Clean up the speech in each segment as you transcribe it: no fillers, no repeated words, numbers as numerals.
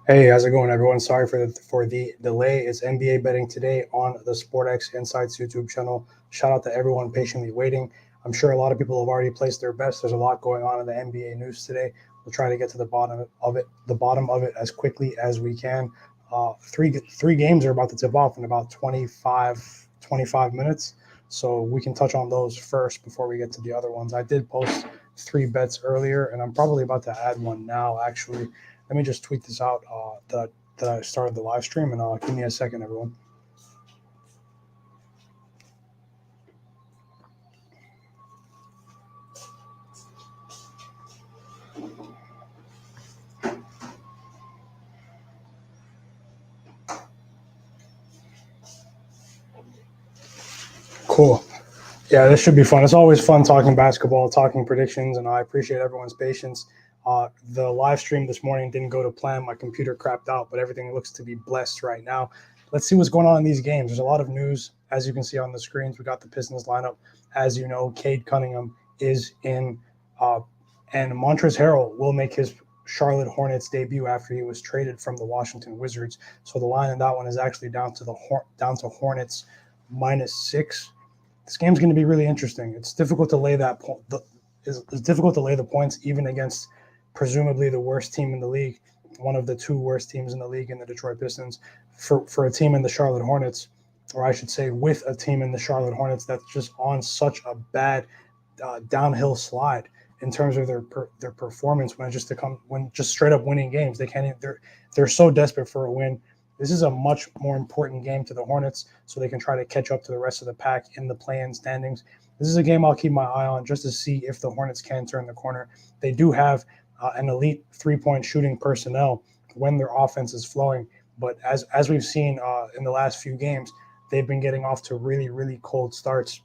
Hey, how's it going, everyone? Sorry for the delay. It's NBA betting today on the SportX Insights YouTube channel. Shout out to everyone patiently waiting. I'm sure a lot of people have already placed their bets. There's a lot going on in the NBA news today. We'll try to get to the bottom of it as quickly as we can. Three games are about to tip off in about 25 minutes, so we can touch on those first before we get to the other ones. I did post three bets earlier, and I'm probably about to add one now, actually. Let me just tweet this out that I started the live stream, and give me a second, everyone. Cool. Yeah, this should be fun. It's always fun talking basketball, talking predictions, and I appreciate everyone's patience. The live stream this morning didn't go to plan. My computer crapped out, but everything looks to be blessed right now. Let's see what's going on in these games. There's a lot of news, as you can see on the screens. We got the Pistons lineup. As you know, Cade Cunningham is in, uh, and Montrezl Harrell will make his Charlotte Hornets debut after he was traded from the Washington Wizards. So the line in that one is actually down to Hornets -6. This game's going to be really interesting. It's difficult to lay that point. It's difficult to lay the points even against presumably the worst team in the league, one of the two worst teams in the league in the Detroit Pistons, for a team in the Charlotte Hornets, or I should say, with a team in the Charlotte Hornets that's just on such a bad downhill slide in terms of their performance when just straight up winning games. They can't. They're so desperate for a win. This is a much more important game to the Hornets, so they can try to catch up to the rest of the pack in the play-in standings. This is a game I'll keep my eye on just to see if the Hornets can turn the corner. They do have an elite three-point shooting personnel when their offense is flowing, but as we've seen in the last few games, they've been getting off to really cold starts.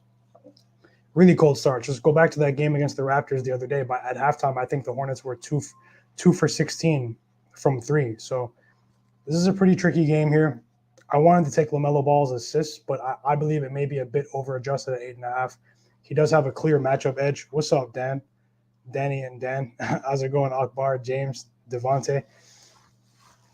Really cold starts. Just go back to that game against the Raptors the other day. But at halftime, I think the Hornets were two for 16 from three. So this is a pretty tricky game here. I wanted to take LaMelo Ball's assists, but I believe it may be a bit over adjusted at 8.5. He does have a clear matchup edge. What's up, Dan? Danny and Dan. How's it going, Akbar, James, Devontae?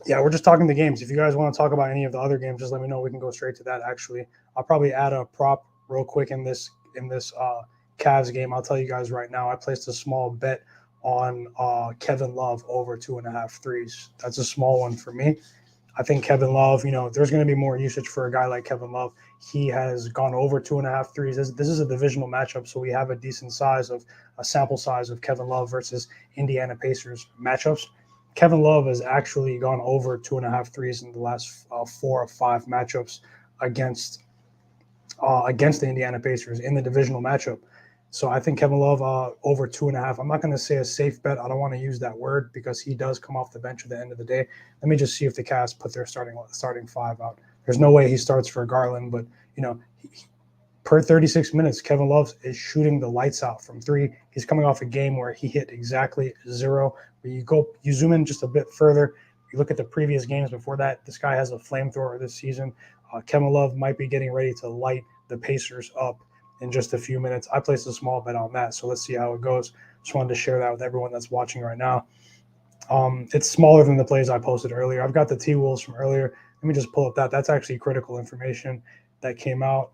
Yeah, we're just talking the games. If you guys want to talk about any of the other games, just let me know. We can go straight to that. Actually, I'll probably add a prop real quick in this Cavs game. I'll tell you guys right now. I placed a small bet on Kevin Love over 2.5 threes. That's a small one for me. I think Kevin Love, there's going to be more usage for a guy like Kevin Love. He has gone over 2.5 threes. This is a divisional matchup, so we have a decent sample size of Kevin Love versus Indiana Pacers matchups. Kevin Love has actually gone over 2.5 threes in the last 4 or 5 matchups against against the Indiana Pacers in the divisional matchup. So I think Kevin Love over 2.5. I'm not going to say a safe bet. I don't want to use that word because he does come off the bench at the end of the day. Let me just see if the Cavs put their starting five out. There's no way he starts for Garland, but per 36 minutes, Kevin Love is shooting the lights out from three. He's coming off a game where he hit exactly zero. You zoom in just a bit further. You look at the previous games before that. This guy has a flamethrower this season. Kevin Love might be getting ready to light the Pacers up in just a few minutes. I placed a small bet on that, so let's see how it goes. Just wanted to share that with everyone that's watching right now. It's smaller than the plays I posted earlier. I've got the T-Wolves from earlier. Let me just pull up that. That's actually critical information that came out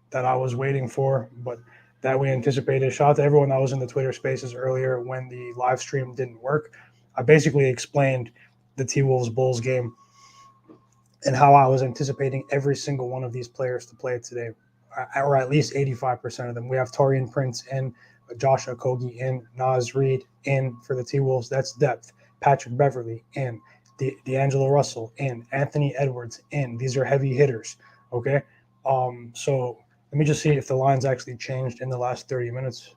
that I was waiting for, but that we anticipated. Shout out to everyone that was in the Twitter spaces earlier when the live stream didn't work. I basically explained the T-Wolves Bulls game and how I was anticipating every single one of these players to play today, or at least 85% of them. We have Torian Prince in, Josh Okogie in, Naz Reid in for the T-Wolves. That's depth. Patrick Beverly in, D'Angelo Russell in, Anthony Edwards in. These are heavy hitters, okay? So let me just see if the line's actually changed in the last 30 minutes.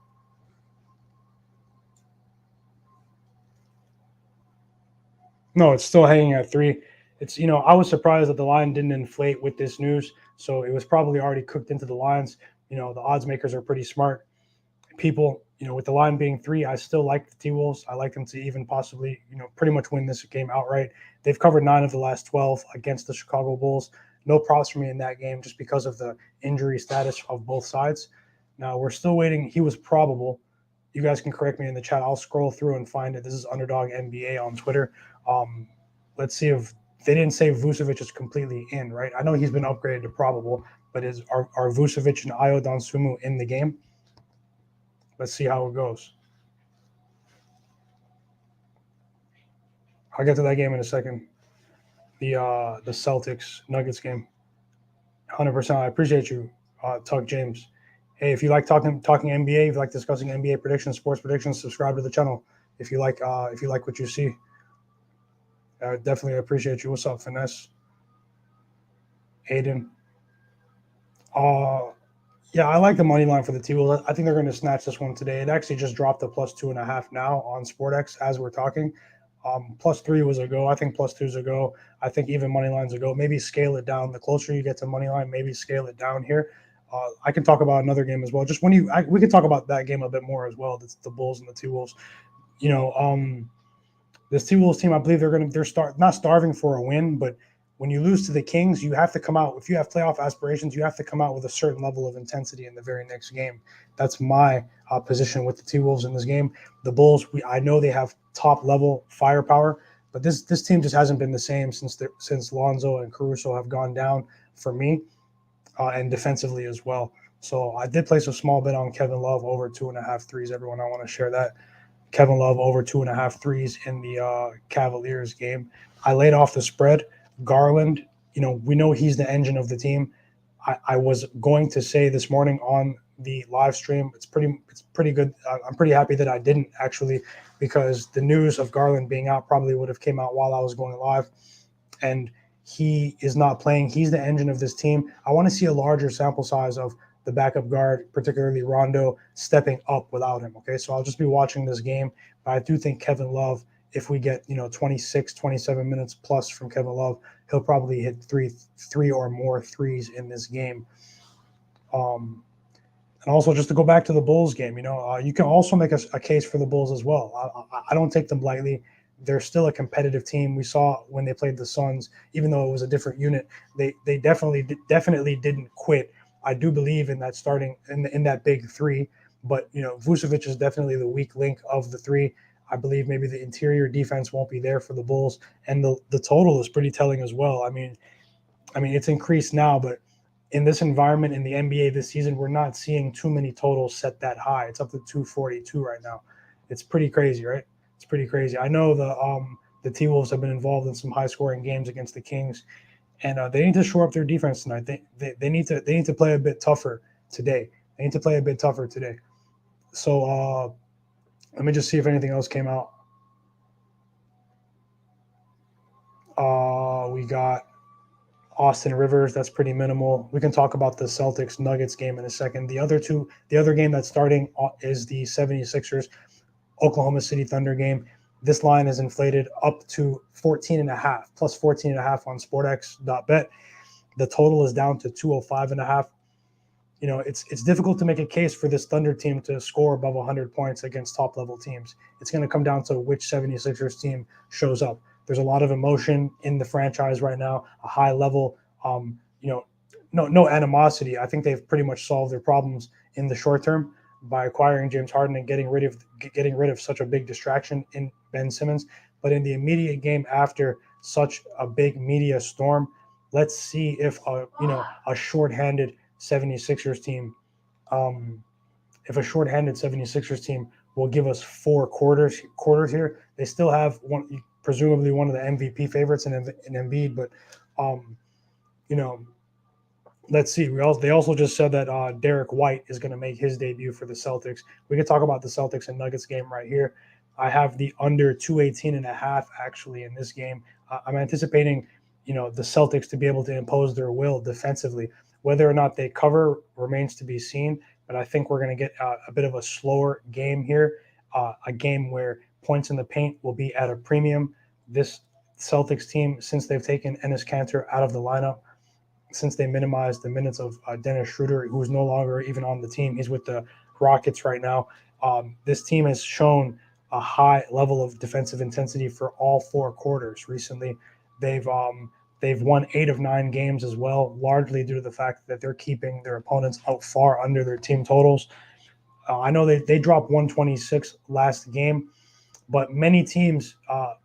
No, it's still hanging at three. I was surprised that the line didn't inflate with this news. So it was probably already cooked into the lines. The odds makers are pretty smart people. With the line being three, I still like the T Wolves. I like them to even possibly, pretty much win this game outright. They've covered 9 of the last 12 against the Chicago Bulls. No props for me in that game just because of the injury status of both sides. Now we're still waiting. He was probable. You guys can correct me in the chat. I'll scroll through and find it. This is Underdog NBA on Twitter. Um, let's see if they didn't say Vucevic is completely in, right? I know he's been upgraded to probable, but are Vucevic and Ayo Dosunmu in the game? Let's see how it goes. I'll get to that game in a second. The Celtics Nuggets game. 100%. I appreciate you, Tuck James. Hey, if you like talking NBA, if you like discussing NBA predictions, sports predictions, subscribe to the channel. If you like what you see, I definitely appreciate you. What's up, Finesse? Aiden. Yeah, I like the money line for the T-Wolves. I think they're going to snatch this one today. It actually just dropped to +2.5 now on SportX as we're talking. +3 was a go. I think +2 is a go. I think even money lines a go. Maybe scale it down. The closer you get to money line, maybe scale it down here. I can talk about another game as well. Just we can talk about that game a bit more as well. That's the Bulls and the T-Wolves. This T-Wolves team, I believe they're not starving for a win, but when you lose to the Kings, you have to come out. If you have playoff aspirations, you have to come out with a certain level of intensity in the very next game. That's my position with the T-Wolves in this game. The Bulls, I know they have top level firepower, but this team just hasn't been the same since Lonzo and Caruso have gone down for me, and defensively as well. So I did place a small bet on Kevin Love over 2.5 threes. Everyone, I want to share that. Kevin Love over 2.5 threes in the Cavaliers game. I laid off the spread. Garland, we know he's the engine of the team. I was going to say this morning on the live stream, it's pretty good. I'm pretty happy that I didn't actually, because the news of Garland being out probably would have came out while I was going live, and he is not playing. He's the engine of this team. I want to see a larger sample size of the backup guard, particularly Rondo, stepping up without him. Okay, so I'll just be watching this game, but I do think Kevin Love, if we get 26, 27 minutes plus from Kevin Love, he'll probably hit three or more threes in this game. And also, just to go back to the Bulls game, you can also make a case for the Bulls as well. I don't take them lightly. They're still a competitive team. We saw when they played the Suns, even though it was a different unit, they definitely didn't quit. I do believe in that starting in that big three, but Vucevic is definitely the weak link of the three. I believe maybe the interior defense won't be there for the Bulls, and the total is pretty telling as well. I mean, it's increased now, but in this environment in the NBA this season, we're not seeing too many totals set that high. It's up to 242 right now. It's pretty crazy, right? It's pretty crazy. I know the T-Wolves have been involved in some high-scoring games against the Kings, and they need to shore up their defense tonight. They need to play a bit tougher today. They need to play a bit tougher today. So let me just see if anything else came out. We got Austin Rivers. That's pretty minimal. We can talk about the Celtics Nuggets game in a second. The other game that's starting is the 76ers Oklahoma City Thunder game. This line is inflated up to 14.5, plus 14.5 on sportx.bet. The total is down to 205.5. It's difficult to make a case for this Thunder team to score above 100 points against top level teams. It's going to come down to which 76ers team shows up. There's a lot of emotion in the franchise right now, a high level, no animosity. I think they've pretty much solved their problems in the short term by acquiring James Harden and getting rid of such a big distraction in Ben Simmons. But in the immediate game after such a big media storm, let's see if a shorthanded 76ers team, will give us four quarters here. They still have presumably one of the MVP favorites in Embiid, but let's see. They also just said that Derek White is going to make his debut for the Celtics. We can talk about the Celtics and Nuggets game right here. I have the under 218.5 actually in this game. I'm anticipating, the Celtics to be able to impose their will defensively. Whether or not they cover remains to be seen, but I think we're going to get a bit of a slower game here, a game where points in the paint will be at a premium. This Celtics team, since they've taken Enes Kanter out of the lineup, since they minimized the minutes of Dennis Schroeder, who's no longer even on the team, he's with the Rockets right now. This team has shown a high level of defensive intensity for all four quarters recently. They've won 8 of 9 games as well, largely due to the fact that they're keeping their opponents out far under their team totals. I know they dropped 126 last game, But many teams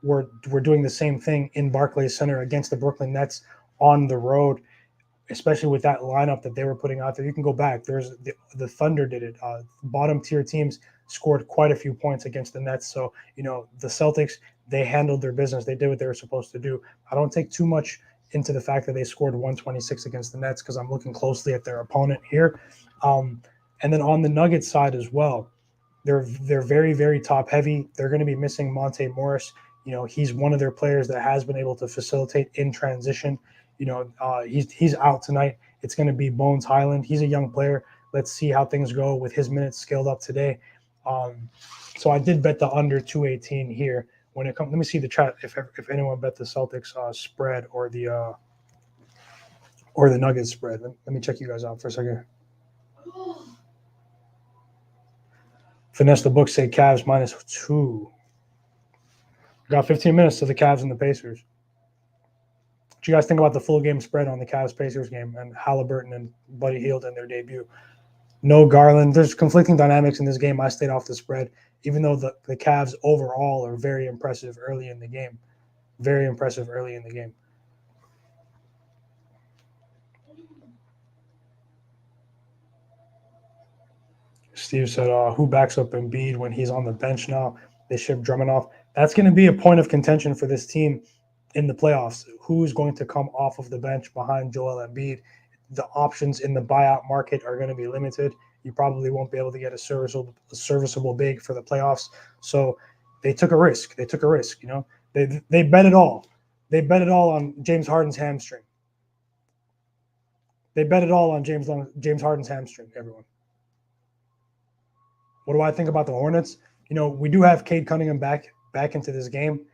were doing the same thing in Barclays Center against the Brooklyn Nets on the road, especially with that lineup that they were putting out there. You can go back. There's the Thunder did it. Bottom tier teams scored quite a few points against the Nets. So, the Celtics, they handled their business. They did what they were supposed to do. I don't take too much into the fact that they scored 126 against the Nets because I'm looking closely at their opponent here. And then on the Nuggets side as well, they're very, very top heavy. They're going to be missing Monte Morris. He's one of their players that has been able to facilitate in transition. He's out tonight. It's going to be Bones Highland. He's a young player. Let's see how things go with his minutes scaled up today. So I did bet the under 218 here. When it comes, let me see the chat if anyone bet the Celtics spread or the Nuggets spread. Let me check you guys out for a second. Finesse the book say Cavs -2. Got 15 minutes to the Cavs and the Pacers. What you guys think about the full game spread on the Cavs-Pacers game and Halliburton and Buddy Hield in their debut? No Garland. There's conflicting dynamics in this game. I stayed off the spread, even though the Cavs overall are very impressive early in the game. Very impressive early in the game. Steve said, who backs up Embiid when he's on the bench now? They ship Drummond off. That's going to be a point of contention for this team in the playoffs. Who's going to come off of the bench behind Joel Embiid? The options in the buyout market are going to be limited. You probably won't be able to get a serviceable big for the playoffs. So they took a risk. They bet it all. They bet it all on James Harden's hamstring. They bet it all on James Harden's hamstring, everyone. What do I think about the Hornets? We do have Cade Cunningham back into this game.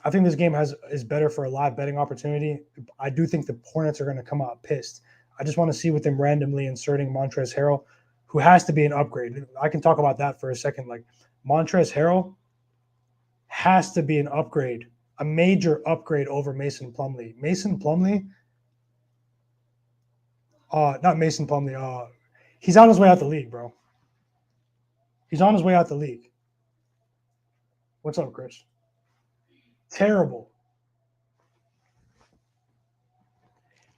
I think this game is better for a live betting opportunity. I do think the Hornets are going to come out pissed. I just want to see with them randomly inserting Montrezl Harrell, who has to be an upgrade. I can talk about that for a second. Like Montrezl Harrell has to be an upgrade, a major upgrade over Mason Plumlee. Mason Plumlee, not Mason Plumlee. He's on his way out the league, bro. He's on his way out the league. What's up, Chris? Terrible.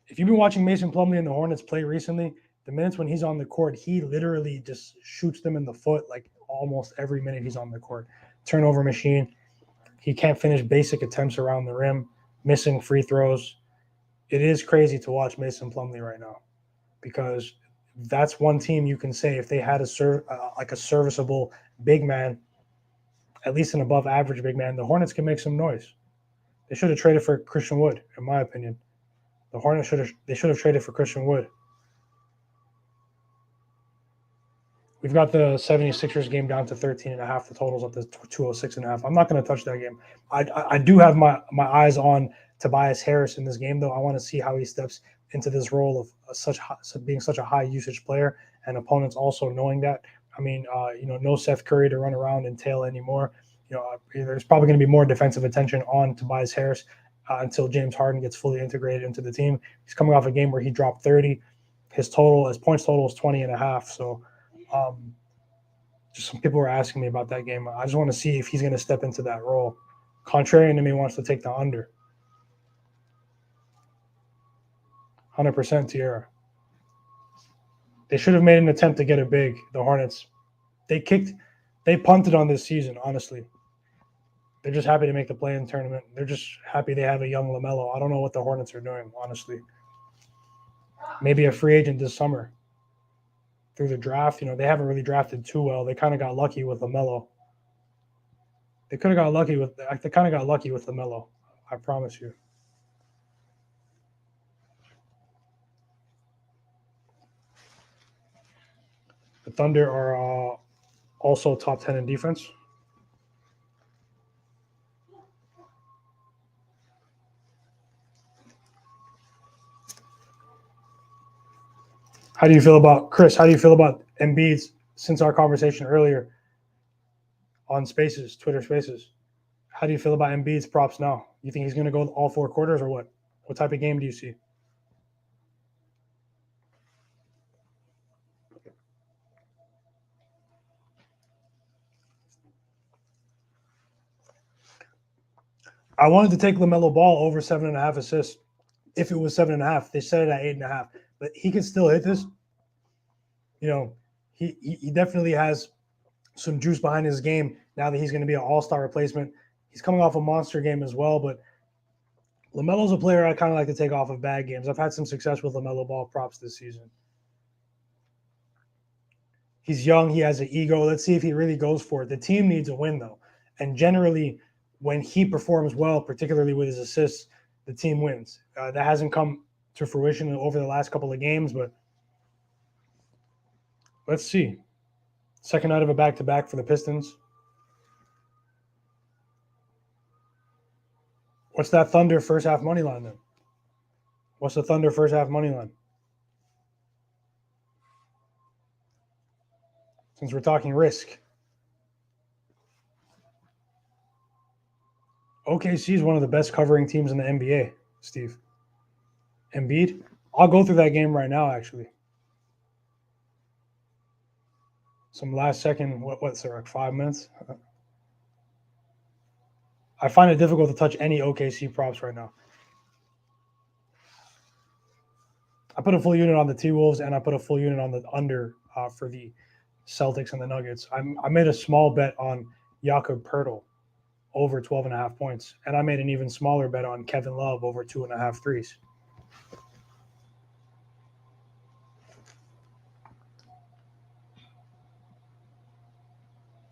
If you've been watching Mason Plumlee and the Hornets play recently, the minutes when he's on the court, he literally just shoots them in the foot like almost every minute he's on the court. Turnover machine. He can't finish basic attempts around the rim, missing free throws. It is crazy to watch Mason Plumlee right now because that's one team you can say if they had a serviceable big man, at least an above average big man, the Hornets can make some noise. They should have traded for Christian Wood, in my opinion. The Hornets should have traded for Christian Wood. We've got the 76ers game down to 13.5. The total's up to 206.5. I'm not going to touch that game. I do have my eyes on Tobias Harris in this game, though. I want to see how he steps into this role of being such a high usage player, and opponents also knowing that. I mean, no Seth Curry to run around and tail anymore. There's probably going to be more defensive attention on Tobias Harris until James Harden gets fully integrated into the team. He's coming off a game where he dropped 30. His points total is 20.5. So just some people were asking me about that game. I just want to see if he's going to step into that role. Contrarian to me wants to take the under. 100% Tierra. They should have made an attempt to get a big, the Hornets. They punted on this season, honestly. They're just happy to make the play-in tournament. They're just happy they have a young LaMelo. I don't know what the Hornets are doing, honestly. Maybe a free agent this summer. Through the draft, they haven't really drafted too well. They kind of got lucky with LaMelo. They kind of got lucky with LaMelo. I promise you. The Thunder are also top 10 in defense. How do you feel about Embiid's, since our conversation earlier on Spaces, Twitter Spaces? How do you feel about Embiid's props now? You think he's going to go all 4 quarters or what? What type of game do you see? I wanted to take LaMelo Ball over 7.5 assists. If it was 7.5, they set it at 8.5. But he can still hit this. You know, he definitely has some juice behind his game now that he's going to be an all-star replacement. He's coming off a monster game as well, but LaMelo's a player I kind of like to take off of bad games. I've had some success with LaMelo Ball props this season. He's young. He has an ego. Let's see if he really goes for it. The team needs a win, though. And generally, when he performs well, particularly with his assists, the team wins. That hasn't come to fruition over the last couple of games, but let's see. Second night of a back-to-back for the Pistons. What's that Thunder first half money line then? What's the Thunder first half money line? Since we're talking risk. OKC is one of the best covering teams in the NBA, Steve. Embiid? I'll go through that game right now, actually. Some last second, what's there, like 5 minutes? I find it difficult to touch any OKC props right now. I put a full unit on the T-Wolves, and I put a full unit on the under for the Celtics and the Nuggets. I made a small bet on Jakob Poeltl over 12.5 points, and I made an even smaller bet on Kevin Love over 2.5 threes.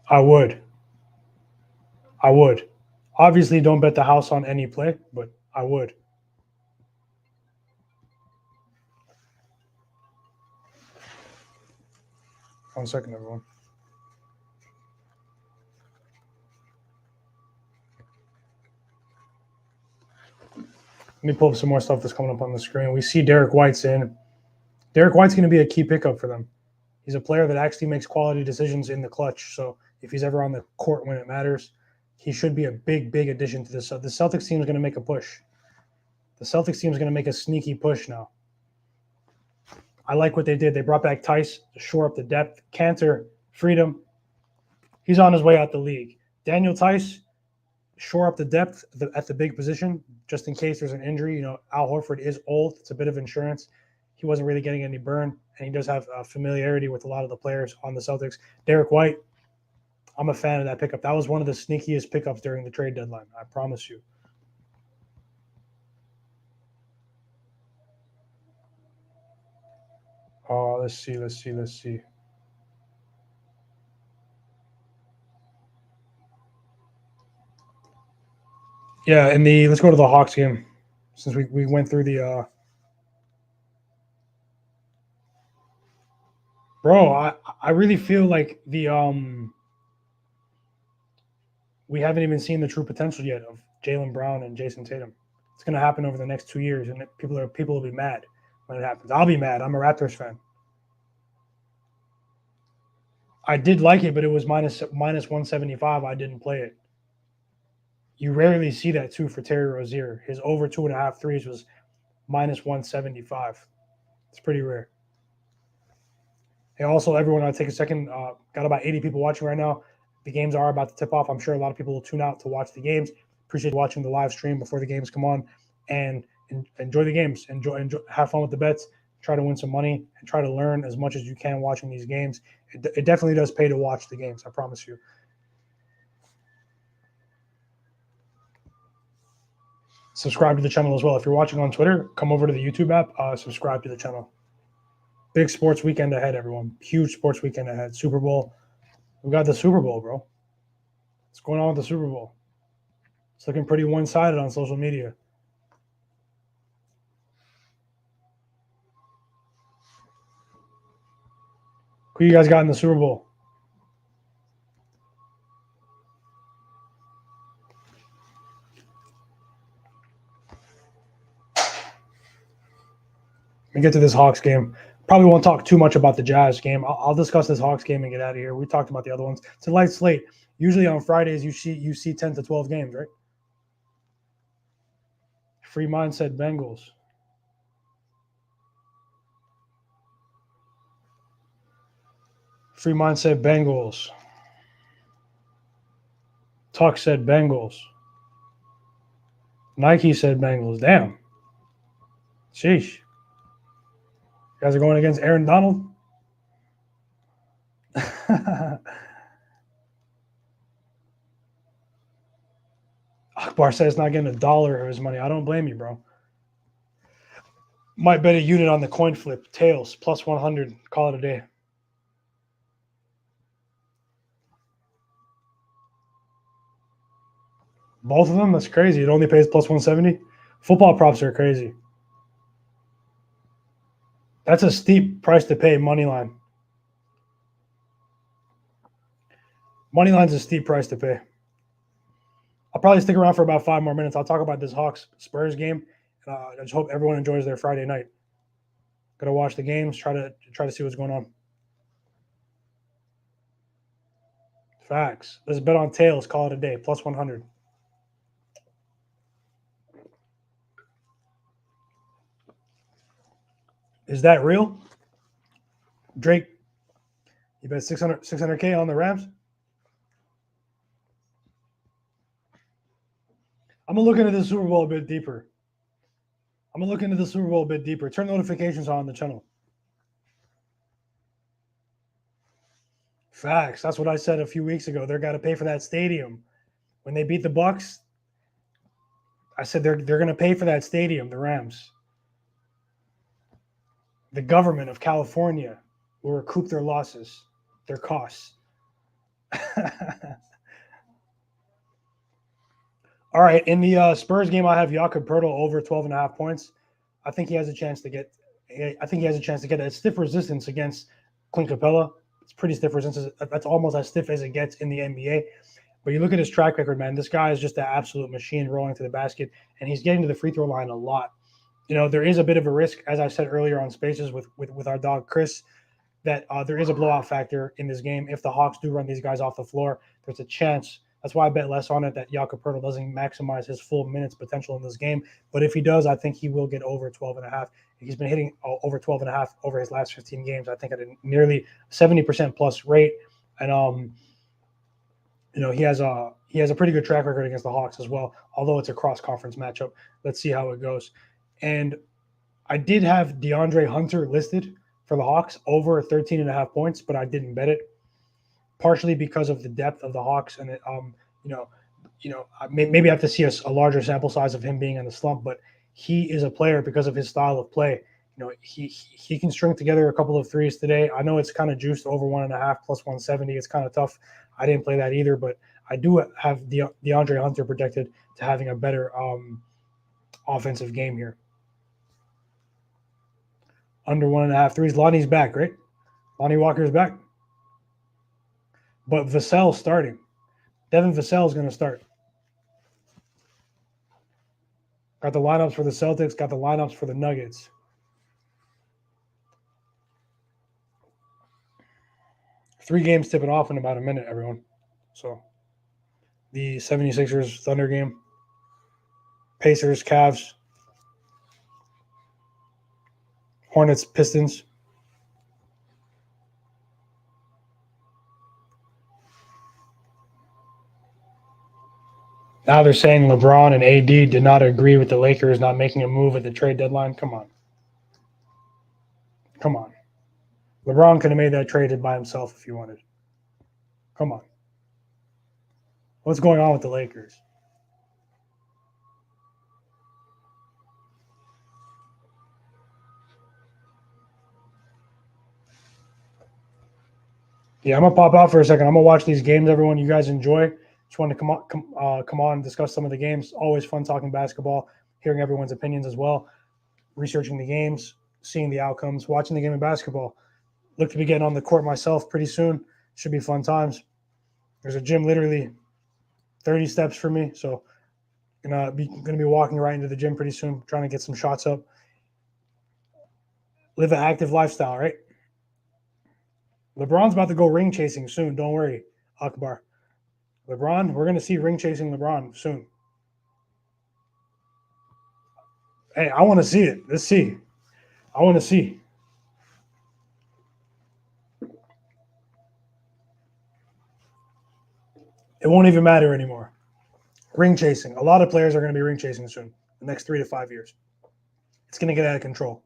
I would. Obviously, don't bet the house on any play, but I would. One second, everyone. Let me pull up some more stuff that's coming up on the screen. We see Derek White's in. Derek White's going to be a key pickup for them. He's a player that actually makes quality decisions in the clutch. So if he's ever on the court when it matters, he should be a big, big addition to this. So the Celtics team is going to make a push. The Celtics team is going to make a sneaky push now. I like what they did. They brought back Tice to shore up the depth. Cantor, Freedom. He's on his way out the league. Daniel Tice, shore up the depth at the big position, just in case there's an injury. You know, Al Horford is old. It's a bit of insurance. He wasn't really getting any burn, and he does have familiarity with a lot of the players on the Celtics. Derek White, I'm a fan of that pickup. That was one of the sneakiest pickups during the trade deadline, I promise you. Oh, let's see. Yeah, and let's go to the Hawks game since we went through the bro, I really feel like we haven't even seen the true potential yet of Jaylen Brown and Jason Tatum. It's going to happen over the next 2 years, and people will be mad when it happens. I'll be mad. I'm a Raptors fan. I did like it, but it was minus 175. I didn't play it. You rarely see that too for Terry Rozier. His over 2.5 threes was minus 175. It's pretty rare. Hey, also, everyone, I'll take a second. Got about 80 people watching right now. The games are about to tip off. I'm sure a lot of people will tune out to watch the games. Appreciate watching the live stream before the games come on, and enjoy the games. Enjoy, have fun with the bets. Try to win some money and try to learn as much as you can watching these games. It definitely does pay to watch the games. I promise you. Subscribe to the channel as well. If you're watching on Twitter, come over to the YouTube app. Subscribe to the channel. Big sports weekend ahead, everyone. Huge sports weekend ahead. Super Bowl. We got the Super Bowl, bro. What's going on with the Super Bowl? It's looking pretty one-sided on social media. Who you guys got in the Super Bowl? Let me get to this Hawks game. Probably won't talk too much about the Jazz game. I'll discuss this Hawks game and get out of here. We talked about the other ones. It's a light slate. Usually on Fridays, you see 10 to 12 games, right? Free mindset Bengals. Free mindset Bengals. Tuck said Bengals. Nike said Bengals. Damn. Sheesh. You guys are going against Aaron Donald? Akbar says not getting $1 of his money. I don't blame you, bro. Might bet a unit on the coin flip. Tails, plus 100. Call it a day. Both of them? That's crazy. It only pays plus 170. Football props are crazy. That's a steep price to pay, money line. Money line's a steep price to pay. I'll probably stick around for about 5 more minutes. I'll talk about this Hawks Spurs game. I just hope everyone enjoys their Friday night. Gotta watch the games, try to see what's going on. Facts. Let's bet on tails. Call it a day. Plus 100. Is that real? Drake, you bet 600K on the Rams? I'm going to look into the Super Bowl a bit deeper. Turn notifications on the channel. Facts. That's what I said a few weeks ago. They're got to pay for that stadium. When they beat the Bucks, I said they're going to pay for that stadium, the Rams. The government of California will recoup their losses, their costs. All right, in the Spurs game, I have Jakob Poeltl over 12.5 points. I think he has a chance to get. A stiff resistance against Clint Capella. It's pretty stiff resistance. That's almost as stiff as it gets in the NBA. But you look at his track record, man. This guy is just an absolute machine rolling to the basket, and he's getting to the free throw line a lot. There is a bit of a risk, as I said earlier on Spaces with our dog Chris, that there is a blowout factor in this game. If the Hawks do run these guys off the floor, there's a chance. That's why I bet less on it, that Jakob Poeltl doesn't maximize his full minutes potential in this game. But if he does, I think he will get over 12.5. He's been hitting over 12.5 over his last 15 games, I think at a nearly 70% plus rate. And, he has a pretty good track record against the Hawks as well, although it's a cross-conference matchup. Let's see how it goes. And I did have DeAndre Hunter listed for the Hawks over 13.5 points, but I didn't bet it, partially because of the depth of the Hawks. And, maybe I have to see a larger sample size of him being in the slump, but he is a player because of his style of play. He can string together a couple of threes today. I know it's kind of juiced over 1.5 plus 170. It's kind of tough. I didn't play that either, but I do have DeAndre Hunter projected to having a better offensive game here. Under 1.5 threes. Lonnie's back, right? Lonnie Walker's back. But Vassell's starting. Devin Vassell is going to start. Got the lineups for the Celtics. Got the lineups for the Nuggets. Three games tipping off in about a minute, everyone. So the 76ers Thunder game. Pacers, Cavs. Hornets, Pistons. Now they're saying LeBron and AD did not agree with the Lakers not making a move at the trade deadline. Come on. LeBron could have made that trade by himself if he wanted. Come on. What's going on with the Lakers? Yeah, I'm going to pop out for a second. I'm going to watch these games, everyone. You guys enjoy. Just wanted to come on and discuss some of the games. Always fun talking basketball, hearing everyone's opinions as well, researching the games, seeing the outcomes, watching the game of basketball. Look to be getting on the court myself pretty soon. Should be fun times. There's a gym literally 30 steps from me, so gonna be walking right into the gym pretty soon, trying to get some shots up. Live an active lifestyle, right? LeBron's about to go ring chasing soon. Don't worry, Akbar. LeBron, we're going to see ring chasing LeBron soon. Hey, I want to see it. Let's see. I want to see. It won't even matter anymore. Ring chasing. A lot of players are going to be ring chasing soon, the next 3 to 5 years. It's going to get out of control.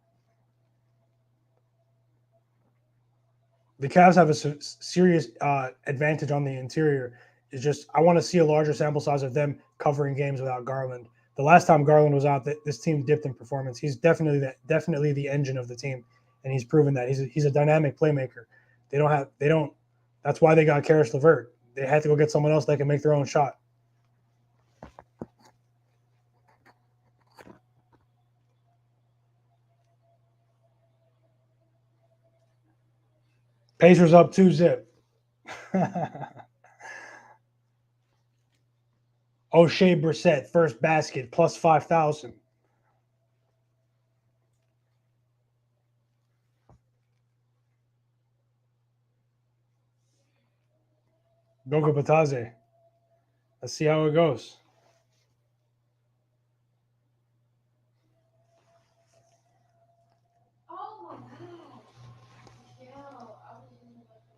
The Cavs have a serious advantage on the interior. It's just I want to see a larger sample size of them covering games without Garland. The last time Garland was out, this team dipped in performance. He's definitely the engine of the team, and he's proven that he's a dynamic playmaker. They don't. That's why they got Karis LeVert. They had to go get someone else that can make their own shot. Pacers up 2-0. O'Shea Brissett, first basket, plus 5,000. Goga Batadze. Let's see how it goes.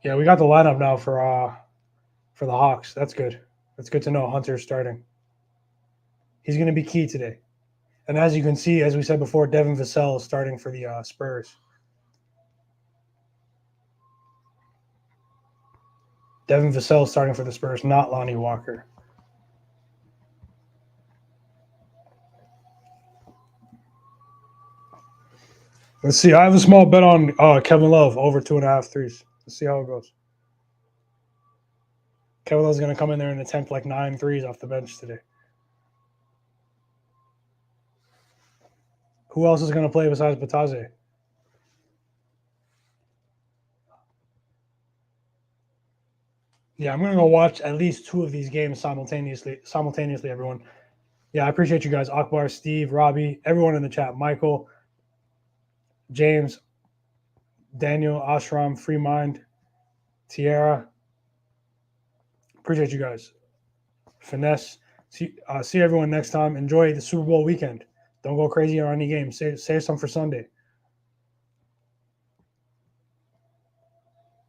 Yeah, we got the lineup now for the Hawks. That's good. That's good to know. Hunter's starting. He's going to be key today. And as you can see, as we said before, Devin Vassell is starting for the Spurs. Devin Vassell is starting for the Spurs, not Lonnie Walker. Let's see. I have a small bet on Kevin Love over 2.5 threes. Let's see how it goes. Kevin Love's going to come in there and attempt like 9 threes off the bench today. Who else is going to play besides Batadze? Yeah, I'm going to go watch at least 2 of these games simultaneously, everyone. Yeah, I appreciate you guys. Akbar, Steve, Robbie, everyone in the chat. Michael, James, Daniel, Ashram, Free Mind, Tierra. Appreciate you guys. Finesse. See everyone next time. Enjoy the Super Bowl weekend. Don't go crazy on any game. Save some for Sunday.